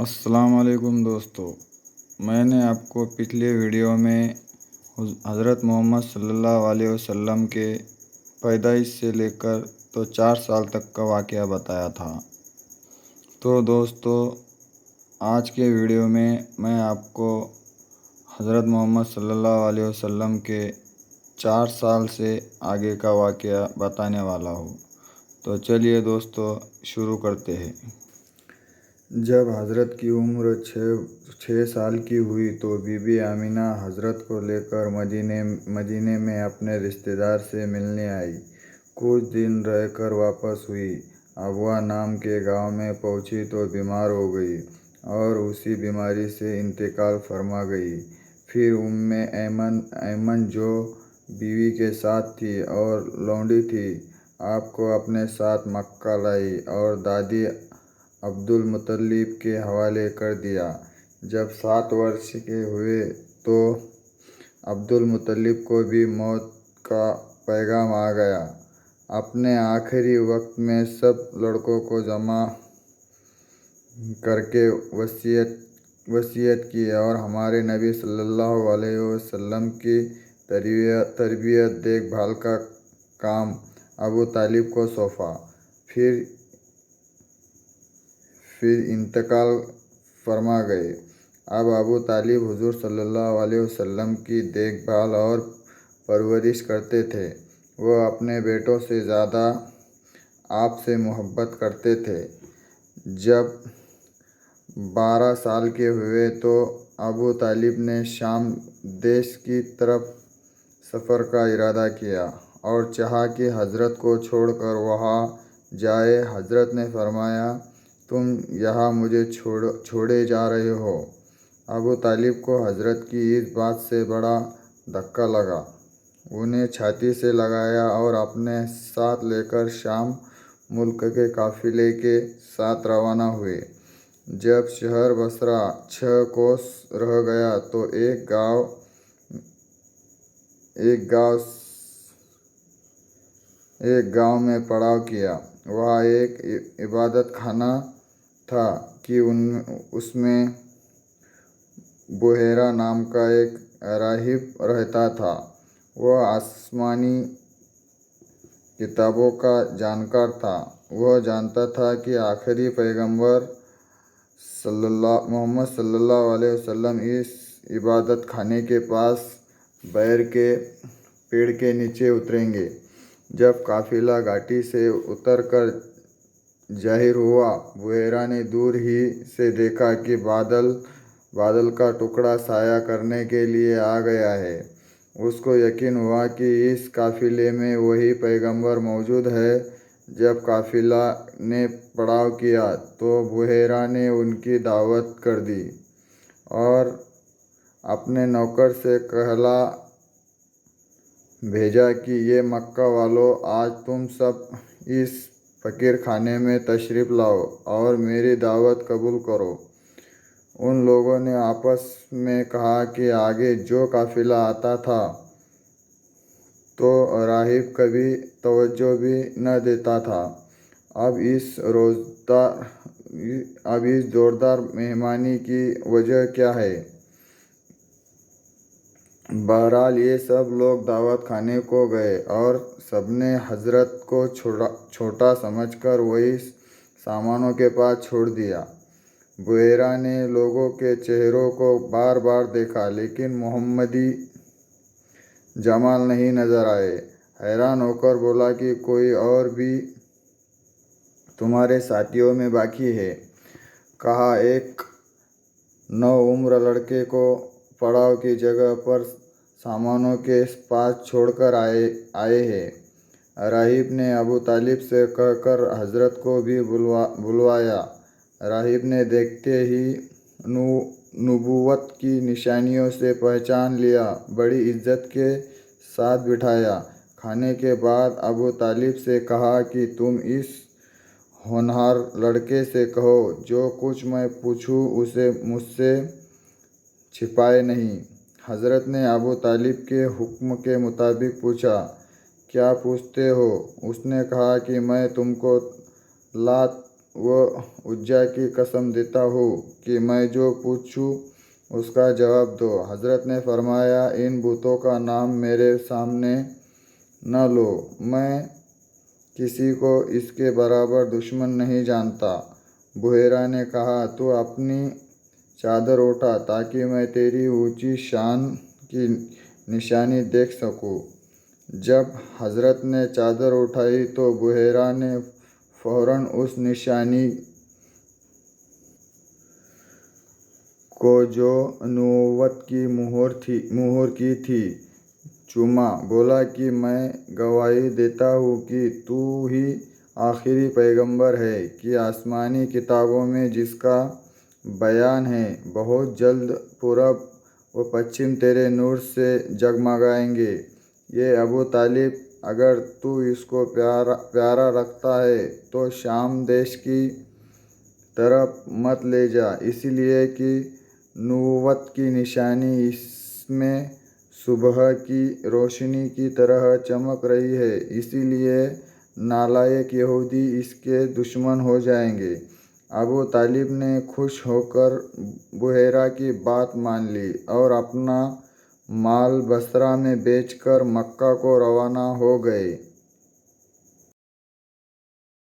अस्सलाम वालेकुम दोस्तों। मैंने आपको पिछले वीडियो में हज़रत मोहम्मद सल्लल्लाहु अलैहि वसल्लम के पैदाइश से लेकर 4 साल तक का वाक़या बताया था। तो दोस्तों, आज के वीडियो में मैं आपको हज़रत मोहम्मद सल्लल्लाहु अलैहि वसल्लम के 4 साल से आगे का वाक़या बताने वाला हूँ। तो चलिए दोस्तों, शुरू करते हैं। जब हज़रत की उम्र छः साल की हुई तो बीबी आमिना हज़रत को लेकर मदीने में अपने रिश्तेदार से मिलने आई। कुछ दिन रहकर वापस हुई। अबवा नाम के गांव में पहुंची तो बीमार हो गई और उसी बीमारी से इंतकाल फरमा गई। फिर उम्मे ऐमन जो बीवी के साथ थी और लौंडी थी, आपको अपने साथ मक्का लाई और दादी अब्दुल मुत्तलिब के हवाले कर दिया। जब 7 वर्ष के हुए तो अब्दुल मुत्तलिब को भी मौत का पैगाम आ गया। अपने आखिरी वक्त में सब लड़कों को जमा करके वसीयत की और हमारे नबी सल्लल्लाहु अलैहि वसल्लम की तरबियत देखभाल का काम अबू तालिब को सौंपा। फिर इंतकाल फरमा गए। अब अबू तालिब हुजूर सल्लल्लाहु अलैहि वसल्लम की देखभाल और परवरिश करते थे। वह अपने बेटों से ज़्यादा आपसे मोहब्बत करते थे। जब 12 साल के हुए तो अबू तालिब ने शाम देश की तरफ सफ़र का इरादा किया और चाहा कि हज़रत को छोड़कर वहाँ जाए। हज़रत ने फरमाया, तुम यहाँ मुझे छोड़े जा रहे हो। अबू तालिब को हज़रत की इस बात से बड़ा धक्का लगा। उन्हें छाती से लगाया और अपने साथ लेकर शाम मुल्क के काफ़िले के साथ रवाना हुए। जब शहर बसरा 6 कोस रह गया तो एक गांव में पड़ाव किया। वहाँ एक इबादत खाना था कि उसमें बुहेरा नाम का एक राहिब रहता था। वह आसमानी किताबों का जानकार था। वह जानता था कि आखिरी पैगंबर मोहम्मद सल्लल्लाहु अलैहि वसल्लम इस इबादत खाने के पास बैर के पेड़ के नीचे उतरेंगे। जब काफिला घाटी से उतरकर जाहिर हुआ, बुहेरा ने दूर ही से देखा कि बादल का टुकड़ा साया करने के लिए आ गया है। उसको यकीन हुआ कि इस काफिले में वही पैगंबर मौजूद है। जब काफिला ने पड़ाव किया तो बुहेरा ने उनकी दावत कर दी और अपने नौकर से कहला भेजा कि ये मक्का वालों, आज तुम सब इस फ़कीर खाने में तशरीफ़ लाओ और मेरी दावत कबूल करो। उन लोगों ने आपस में कहा कि आगे जो काफ़िला आता था तो राहिब कभी तवज्जो भी न देता था। अब इस जोरदार मेहमानी की वजह क्या है? बहरहाल ये सब लोग दावत खाने को गए और सबने हज़रत को छोटा समझकर वही सामानों के पास छोड़ दिया। बुहेरा ने लोगों के चेहरों को बार बार देखा, लेकिन मोहम्मदी जमाल नहीं नजर आए। हैरान होकर बोला कि कोई और भी तुम्हारे साथियों में बाकी है? कहा, एक नौउम्र लड़के को पड़ाव की जगह पर सामानों के पास छोड़कर आए हैं। राहिब ने अबू तालिब से कहकर हज़रत को भी बुलवाया। राहिब ने देखते ही नबूवत की निशानियों से पहचान लिया। बड़ी इज्जत के साथ बिठाया। खाने के बाद अबू तालिब से कहा कि तुम इस होनहार लड़के से कहो, जो कुछ मैं पूछूं उसे मुझसे छिपाए नहीं। हज़रत ने अबू तालिब के हुक्म के मुताबिक पूछा, क्या पूछते हो? उसने कहा कि मैं तुमको लात و عزا کی قسم دیتا ہوں کہ میں جو پوچھوں اس کا جواب دو۔ حضرت نے فرمایا، ان بتوں کا نام میرے سامنے نہ لو، میں کسی کو اس کے برابر دشمن نہیں جانتا۔ بحیرہ نے کہا، تو اپنی چادر اٹھا تاکہ میں تیری اونچی شان کی نشانی دیکھ سکوں۔ جب حضرت نے چادر اٹھائی تو بحیرہ نے فوراً اس نشانی کو جو نبوت کی مہر کی تھی چوما، بولا کہ میں گواہی دیتا ہوں کہ تو ہی آخری پیغمبر ہے کہ آسمانی کتابوں میں جس کا بیان ہے۔ بہت جلد پورب و پچھم تیرے نور سے جگمگائیں گے۔ یہ ابو طالب، اگر تو اس کو پیارا رکھتا ہے تو شام دیش کی طرف مت لے جا، اس لیے کہ نبوت کی نشانی اس میں صبح کی روشنی کی طرح چمک رہی ہے، اسی لیے نالائق یہودی اس کے دشمن ہو جائیں گے۔ ابو طالب نے خوش ہو کر بحیرہ کی بات مان لی اور اپنا مال بصرہ میں بیچ کر مکہ کو روانہ ہو گئے۔